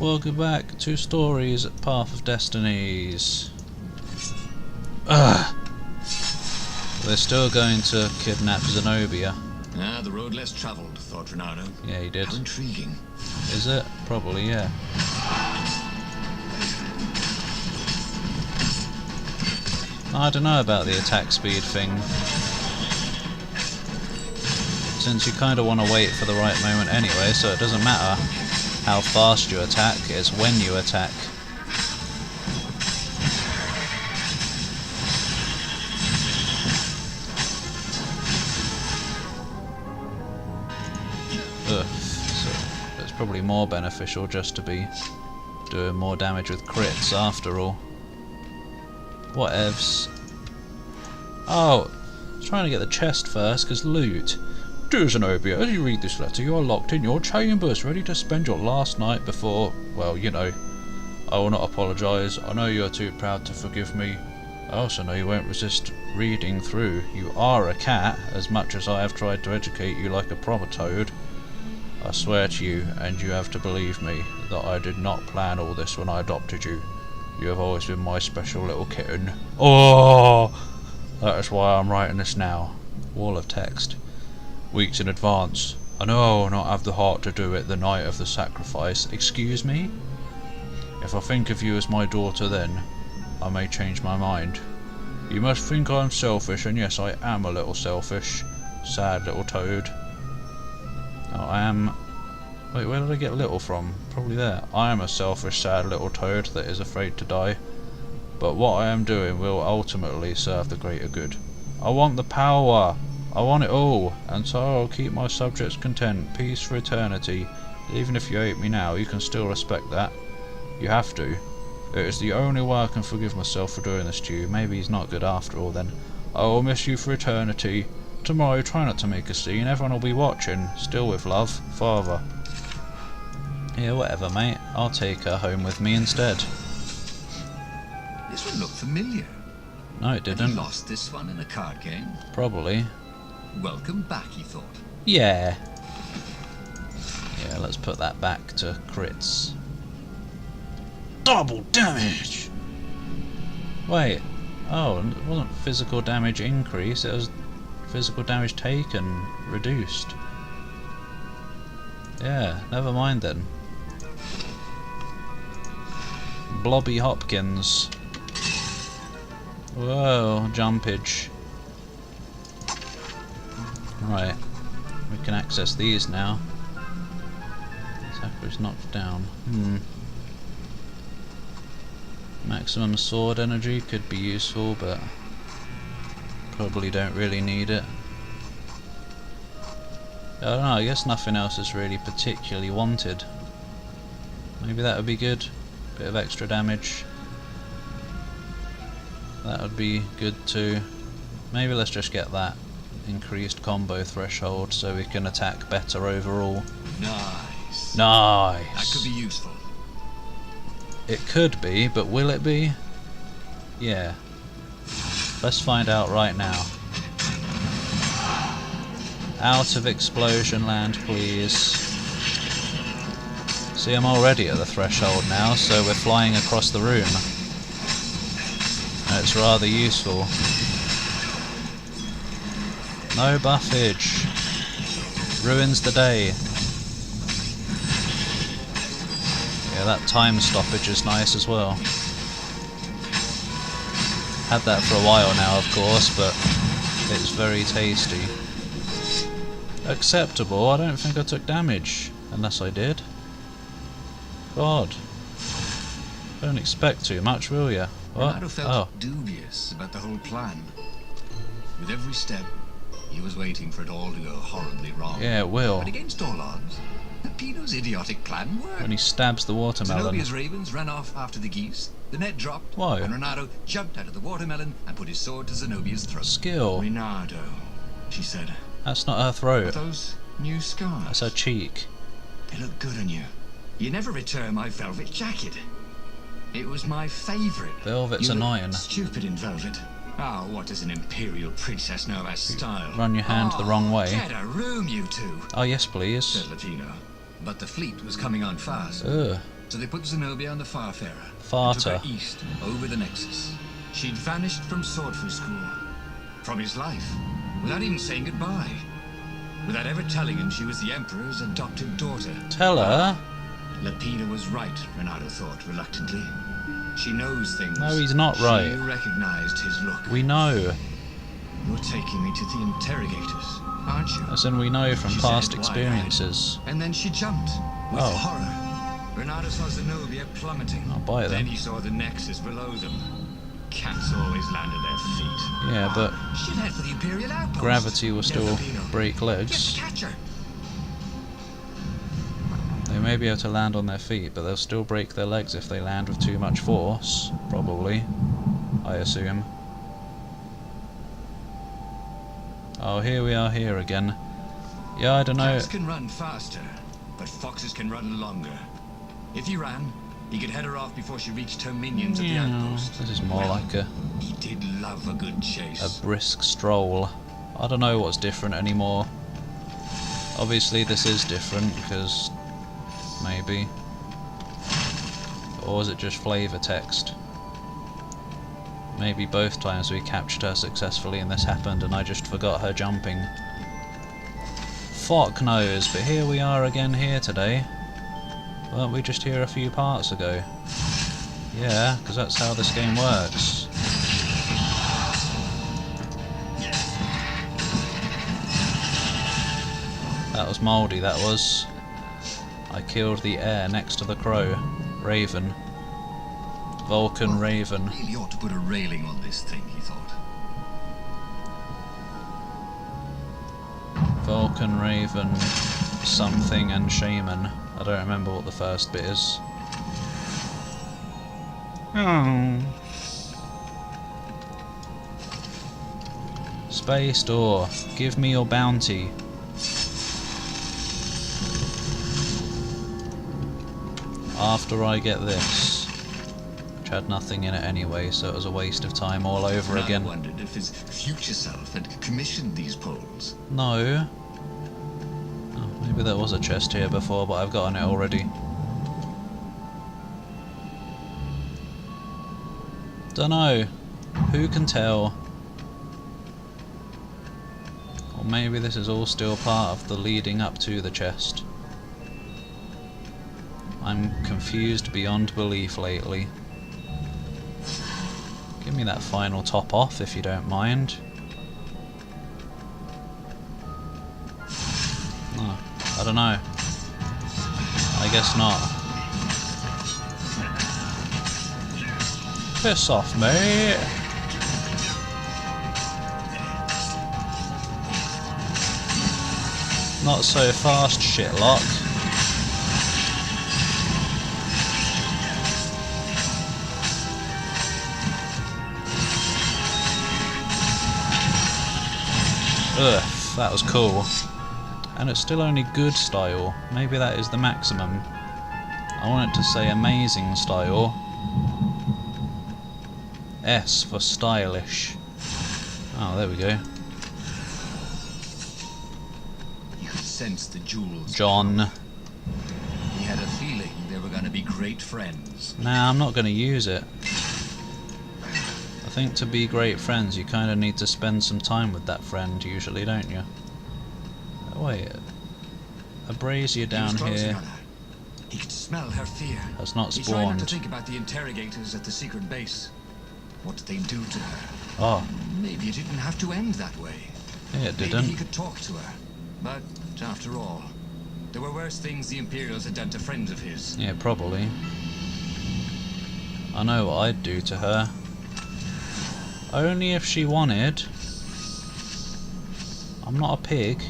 Welcome back to Stories at Path of Destinies. Ugh. We're still going to kidnap Zenobia. Ah, the road less travelled, thought Ronaldo. Yeah, he did. How intriguing. Is it? Probably, yeah. I don't know about the attack speed thing. Since you kind of want to wait for the right moment anyway, so it doesn't matter how fast you attack, it's when you attack. Ugh. So it's probably more beneficial just to be doing more damage with crits after all. Whatevs. Oh, I was trying to get the chest first, because loot. Dear Zenobia, as you read this letter, you are locked in your chambers, ready to spend your last night before, well, you know. I will not apologise. I know you are too proud to forgive me. I also know you won't resist reading through. You are a cat, as much as I have tried to educate you like a proper toad. I swear to you, and you have to believe me, that I did not plan all this when I adopted you. You have always been my special little kitten. Oh! That is why I'm writing this now. Wall of text. Weeks in advance. I know I will not have the heart to do it the night of the sacrifice. Excuse me? If I think of you as my daughter then, I may change my mind. You must think I'm selfish, and yes, I am a little selfish. Sad little toad. Oh, I am... Wait, where did I get little from? Probably there. I am a selfish, sad little toad that is afraid to die. But what I am doing will ultimately serve the greater good. I want the power! I want it all, and so I'll keep my subjects content, peace for eternity. Even if you hate me now, you can still respect that. You have to. It is the only way I can forgive myself for doing this to you. Maybe he's not good after all then. I will miss you for eternity. Tomorrow, try not to make a scene, everyone will be watching. Still with love, Father. Yeah, whatever mate, I'll take her home with me instead. This one looked familiar. No, it didn't. Had he lost this one in a card game? Probably. Welcome back, he thought. Yeah. Yeah, let's put that back to crits. Double damage! Wait. Oh, it wasn't physical damage increase, it was physical damage taken reduced. Yeah, never mind then. Blobby Hopkins. Whoa, jumpage. Right, we can access these now. Sakura's knocked down. Maximum sword energy could be useful, but probably don't really need it. I don't know, I guess nothing else is really particularly wanted. Maybe that would be good. Bit of extra damage. That would be good too. Maybe let's just get that increased combo threshold so we can attack better overall. Nice. Nice. That could be useful. It could be, but will it be? Yeah. Let's find out right now. Out of explosion land, please. See, I'm already at the threshold now, so we're flying across the room. It's rather useful. No buffage. Ruins the day. Yeah, that time stoppage is nice as well. Had that for a while now, of course, but it's very tasty. Acceptable. I don't think I took damage, unless I did. God. Don't expect too much, will ya? What? Ronaldo felt dubious about the whole plan. With every step, he was waiting for it all to go horribly wrong. Yeah, it will. But against all odds, Pino's idiotic plan worked. When he stabs the watermelon. Zenobia's ravens ran off after the geese. The net dropped. Why? And Ronaldo jumped out of the watermelon and put his sword to Zenobia's throat. Skill. Ronaldo, she said. That's not her throat. Those new scars. That's her cheek. They look good on you. You never return my velvet jacket. It was my favourite. Velvet's you annoying. Stupid in velvet. Ah, what does an imperial princess know about style? Run your hand the wrong way. Get a room, you two, Oh yes, please. said Latino. But the fleet was coming on fast. Ugh. So they put Zenobia on the Farfarer. Farter. And took her east, over the Nexus. She'd vanished from swordfish school. From his life. Without even saying goodbye. Without ever telling him she was the Emperor's adopted daughter. Tell her? Lapida was right, Renato thought reluctantly. She knows things. No, he's not right. She recognized his look. We know. You're taking me to the interrogators, aren't you? As in we know from She past said, experiences. And then she jumped, with Oh. horror. Renato saw Zenobia plummeting. I'll buy them. Then he saw the Nexus below them. Cats always land at their feet. Yeah, but She'd head for the Imperial outpost. gravity will still Filipino. break You have legs. to catch her. They may be able to land on their feet, but they'll still break their legs if they land with too much force. Probably. I assume. Oh, here we are here again. Yeah, I don't know. Cats can run faster, but foxes can run longer. If he ran, he could head her off before she reached her minions at the Yeah, outpost. this is more Well, like a he did love a good chase. brisk stroll. I don't know what's different anymore. Obviously this is different because maybe. Or is it just flavour text? Maybe both times we captured her successfully and this happened and I just forgot her jumping. Fuck knows, but here we are again here today. Weren't we just here a few parts ago? Yeah, because that's how this game works. That was mouldy, that was. I killed the air next to the crow. Raven. Vulcan Raven. Really ought to put a railing on this thing, he thought. Vulcan Raven. Something and Shaman. I don't remember what the first bit is. Oh. Space door. Give me your bounty. After I get this. Which had nothing in it anyway, so it was a waste of time all over again. I wondered if his future self had commissioned these poles. No. Oh, maybe there was a chest here before, but I've gotten it already. Dunno. Who can tell? Or maybe this is all still part of the leading up to the chest. I'm confused beyond belief lately. Give me that final top off if you don't mind. Oh, I don't know. I guess not. Piss off, mate! Not so fast, shitlock. Ugh, that was cool. And it's still only good style. Maybe that is the maximum. I want it to say amazing style. S for stylish. Oh, there we go. You could sense the jewels. John. He had a feeling they were going to be great friends. Nah, I'm not going to use it. I think to be great friends you kind of need to spend some time with that friend usually, don't you? Oh, wait. A brazier down here He could smell her fear. has not He tried not to spawned. think about the interrogators at the secret base. What did they do to her? Oh, Maybe it didn't have to end that way. yeah, it Maybe he didn't. could talk to her. But after all, there were worse things the Imperials had done to friends of his. Yeah, probably. I know what I'd do to her. Only if she wanted. I'm not a pig.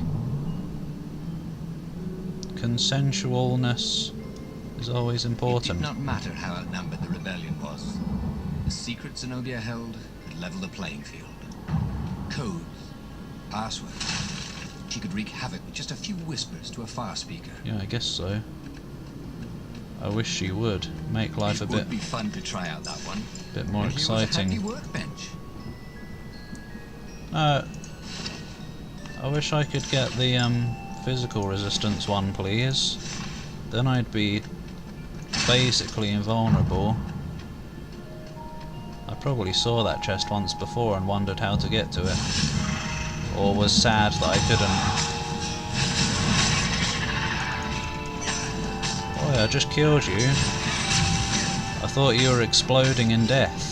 Consensualness is always It did important. not matter how outnumbered the rebellion was. The secret Zenobia held had leveled the playing field. Codes, passwords. She could wreak havoc with just a few whispers to a fire speaker. Yeah, I guess so. I wish she would. Make life a It bit would be fun to try out that one. more And here was a handy exciting. workbench. I wish I could get the physical resistance one, please. Then I'd be basically invulnerable. I probably saw that chest once before and wondered how to get to it. Or was sad that I couldn't. Boy, I just killed you. I thought you were exploding in death.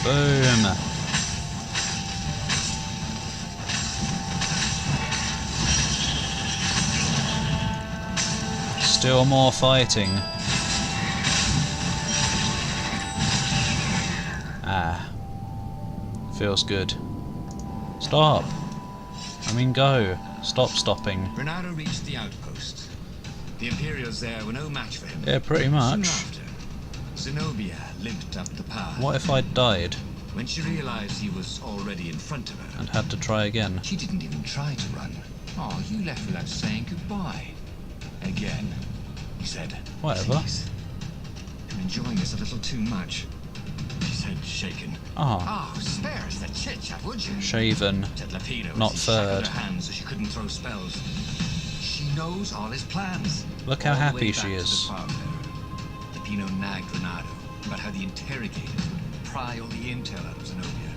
Boom. Still more fighting. Ah. Feels good. Stop. I mean go. Stop stopping. Bernardo reached the outpost. The Imperials there were no match for him. Yeah, pretty Soon much. after, Zenobia limped up the path. What if I'd died When she realized he was already in front of her, and had to try again? she didn't even try to run. Oh, you left without saying goodbye. Again, he said. Whatever. "Please, you're enjoying this a little too much," she said, shaken. Ah, Oh, spare us the chit-chat, would you? shaven. Said Lapido Not as he shackled third. her hands so she couldn't throw spells. She knows all his plans. Look how All the way happy back she to the is. farm there, Lapino nagged Renato about how the interrogators would pry all the intel out of Zenobia.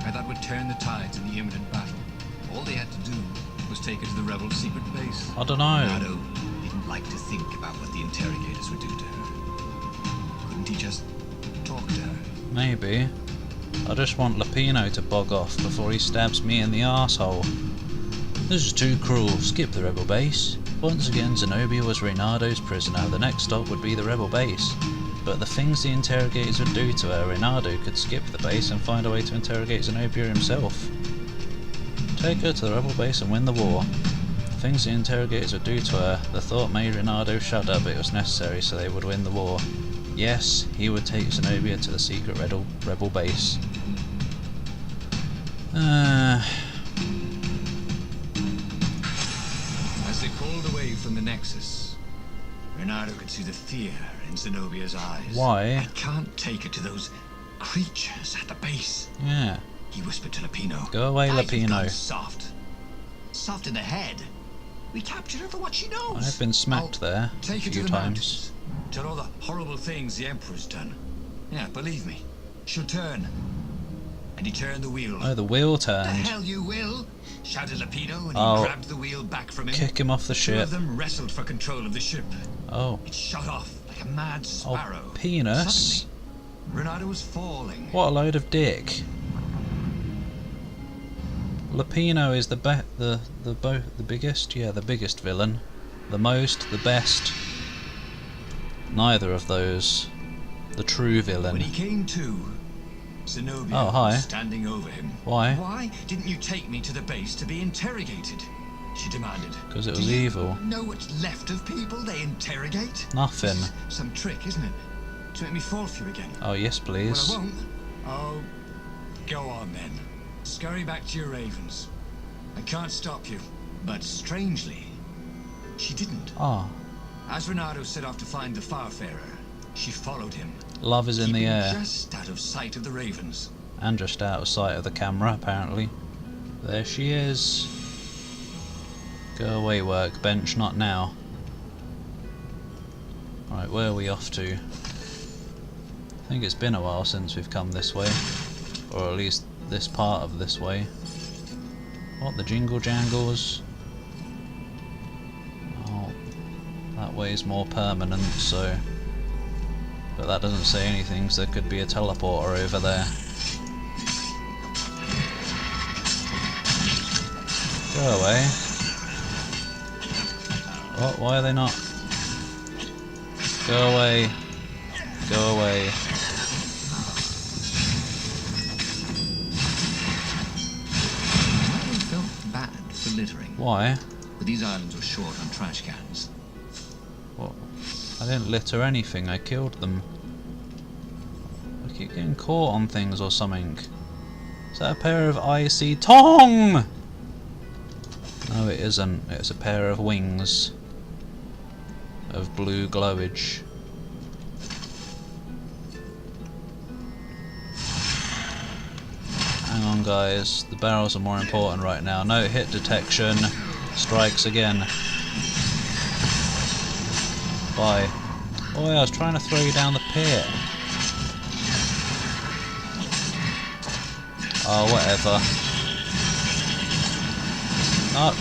How that would turn the tides in the imminent battle. All they had to do was take her to the rebel secret base. I don't know. Renato didn't like to think about what the interrogators would do to her. Couldn't he just talk to her? Maybe. I just want Lapino to bog off before he stabs me in the arsehole. This is too cruel. Skip the rebel base. Once again, Zenobia was Reynardo's prisoner. The next stop would be the rebel base. But the things the interrogators would do to her, Reynardo could skip the base and find a way to interrogate Zenobia himself. Take her to the rebel base and win the war. The things the interrogators would do to her, the thought made Reynardo shudder, but it was necessary so they would win the war. Yes, he would take Zenobia to the secret rebel base. As they pulled away from the Nexus, Renato could see the fear in Zenobia's eyes. Why? I can't take her to those creatures at the base, Yeah. he whispered to Lapino. Go away, Guys have Lapino. gone soft. Soft in the head. We captured her for what she knows. I've been smacked there a Take her to few the times. mountains. Tell all the horrible things the Emperor's done. Yeah, believe me, she'll turn. And he turned the wheel. Oh, the wheel The turned. hell you will, shouted Lapino, and Oh. he grabbed the wheel back from him. Kick him off the Two ship. of them wrestled for control of the ship. Oh. It shot off like a mad sparrow. Oh, penis. Suddenly, Renato was falling. What a load of dick. Lapino is the biggest? Yeah, the biggest villain. The most, the best. Neither of those. The true When villain. he came to, Zenobia Oh, hi. was standing over him. Why? Why didn't you take me to the base to be interrogated? She demanded. 'Cause it Do was you evil. know what's left of people they interrogate? Nothing. This is some trick, isn't it? To make me fall for you again. Oh, yes, Well, please. I won't. Oh, go on then. Scurry back to your ravens. I can't stop you. But strangely, she didn't. Ah, As Renato set off to find the Farfarer, she followed him. love is in the keeping air. just out of sight of the ravens. And just out of sight of the camera, apparently. There she is. Go away, workbench, not now. Right, where are we off to? I think it's been a while since we've come this way. Or at least this part of this way. What, the jingle jangles? Oh, that way's more permanent, so... But that doesn't say anything, so there could be a teleporter over there. Go away. What? Why are they not? Go away. Go away. I felt bad for littering, Why? but these islands were short on trash cans. What? I didn't litter anything, I killed them. I keep getting caught on things or something. Is that a pair of icy tong? No, it isn't. It's a pair of wings of blue glowage. on, guys. The barrels are more important right now. No hit detection. Strikes again. Bye. Oh yeah, I was trying to throw you down the pit. Oh, whatever. No.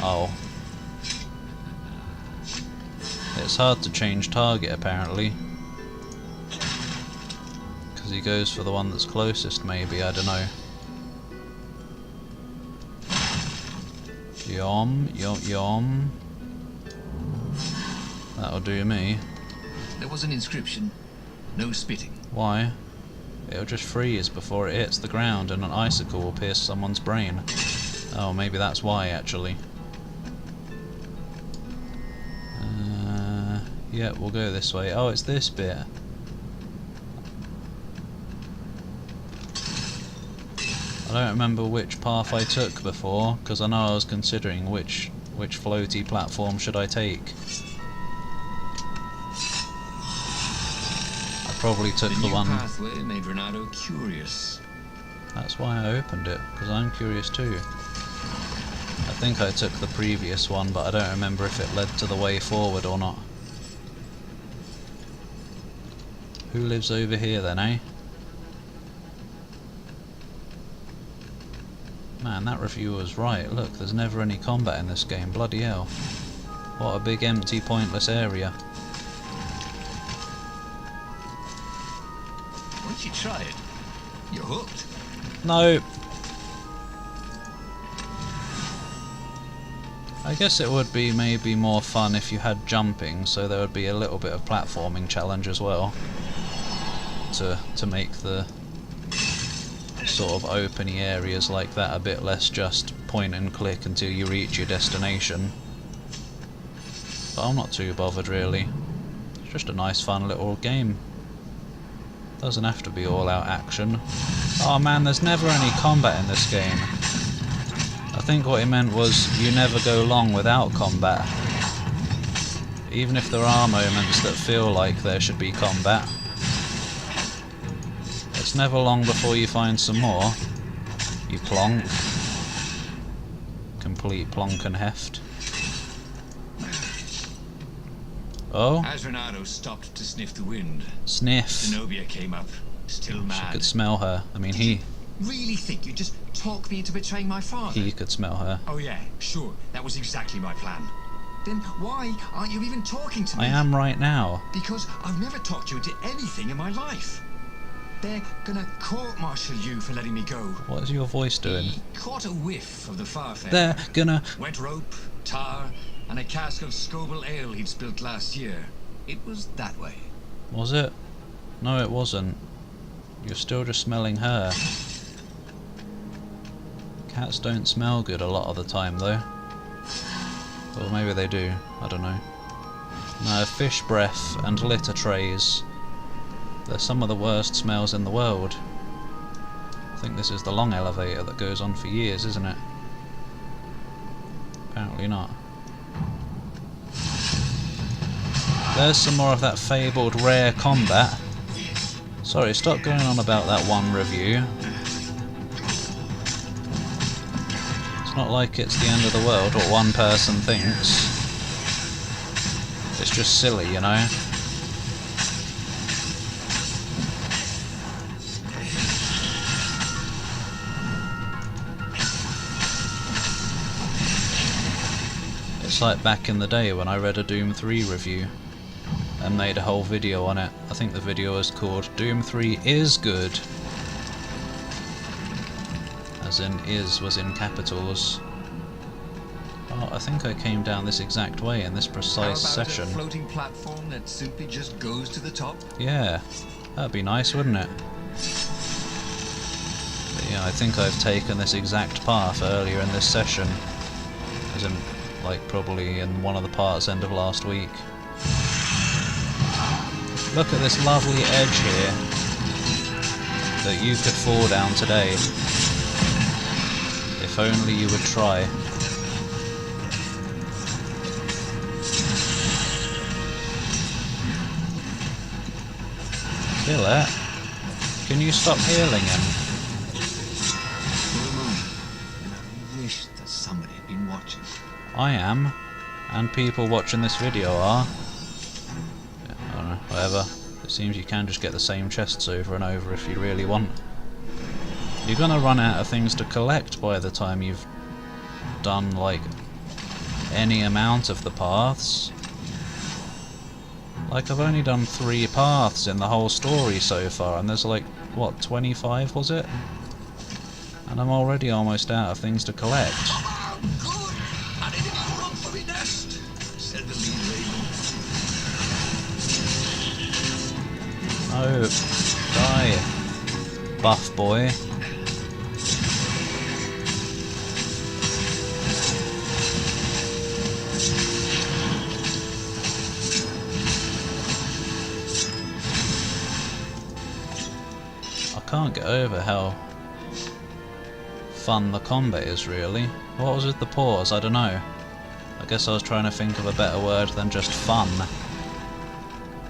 Oh. It's hard to change target, apparently. Because he goes for the one that's closest, maybe, I don't know. Yum, yum, yum. That'll do me. There was an inscription. No spitting. Why? It'll just freeze before it hits the ground and an icicle will pierce someone's brain. Oh, maybe that's why, actually. Yeah, we'll go this way. Oh, it's this bit. I don't remember which path I took before, because I know I was considering which floaty platform should I take. I probably took the one. The new pathway made Renato curious. That's why I opened it, because I'm curious too. I think I took the previous one, but I don't remember if it led to the way forward or not. Who lives over here then, eh? Man, that reviewer was right. Look, there's never any combat in this game. Bloody hell. What a big, empty, pointless area. Once you try it, you're hooked. No! I guess it would be maybe more fun if you had jumping, so there would be a little bit of platforming challenge as well. To make the sort of openy areas like that a bit less just point and click until you reach your destination. But I'm not too bothered really. It's just a nice fun little game. Doesn't have to be all out action. Oh man, there's never any combat in this game. I think what he meant was you never go long without combat. Even if there are moments that feel like there should be combat. It's never long before you find some more. You plonk. Complete plonk and heft. Oh? As Renato stopped to sniff the wind, Sniff. Zenobia came up, still mad. She could smell her. I mean, he Really think you just talk me into betraying my father? He could smell her. Oh yeah, sure. That was exactly my plan. Then why aren't you even talking to me? I am right now. Because I've never talked you into anything in my life. They're gonna court-martial you for letting me go. What is your voice doing? He caught a whiff of the farfair. They're gonna... Wet rope, tar, and a cask of Scoville ale he'd spilt last year. It was that way. Was it? No, it wasn't. You're still just smelling her. Cats don't smell good a lot of the time, though. Or maybe they do. I don't know. No, fish breath and litter trays. They're some of the worst smells in the world. I think this is the long elevator that goes on for years, isn't it? Apparently not. There's some more of that fabled rare combat. Sorry, stop going on about that one review. It's not like it's the end of the world, what one person thinks. It's just silly, you know? It's like back in the day when I read a Doom 3 review and made a whole video on it. I think the video was called Doom 3 is good. As in, is was in capitals. Oh, I think I came down this exact way in this precise session. A floating platform that simply just goes to the top? Yeah, that'd be nice, wouldn't it? But yeah, I think I've taken this exact path earlier in this session. As in, like, probably in one of the parts end of last week. Look at this lovely edge here that you could fall down today. If only you would try. Kill it. Can you stop healing him? I am, and people watching this video are. Yeah, I don't know, whatever. It seems you can just get the same chests over and over if you really want. You're gonna run out of things to collect by the time you've done, like, any amount of the paths. Like, I've only done 3 paths in the whole story so far, and there's like, what, 25 was it? And I'm already almost out of things to collect. No, die, buff boy. I can't get over how fun the combat is, really. What was with the pause? I don't know. I guess I was trying to think of a better word than just fun.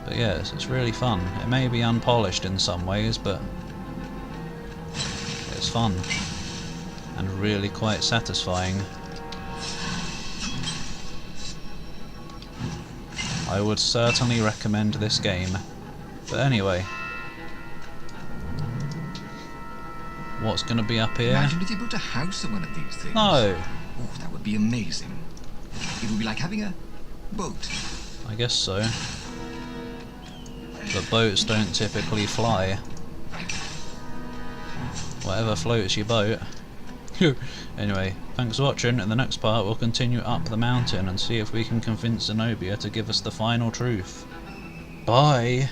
But yes, it's really fun. It may be unpolished in some ways, but it's fun. And really quite satisfying. I would certainly recommend this game. But anyway, what's going to be up here? Imagine if you built a house on one of these things. No! Oh, that would be amazing. It would be like having a boat. I guess so. But boats don't typically fly. Whatever floats your boat. Anyway, thanks for watching. In the next part we'll continue up the mountain and see if we can convince Zenobia to give us the final truth. Bye!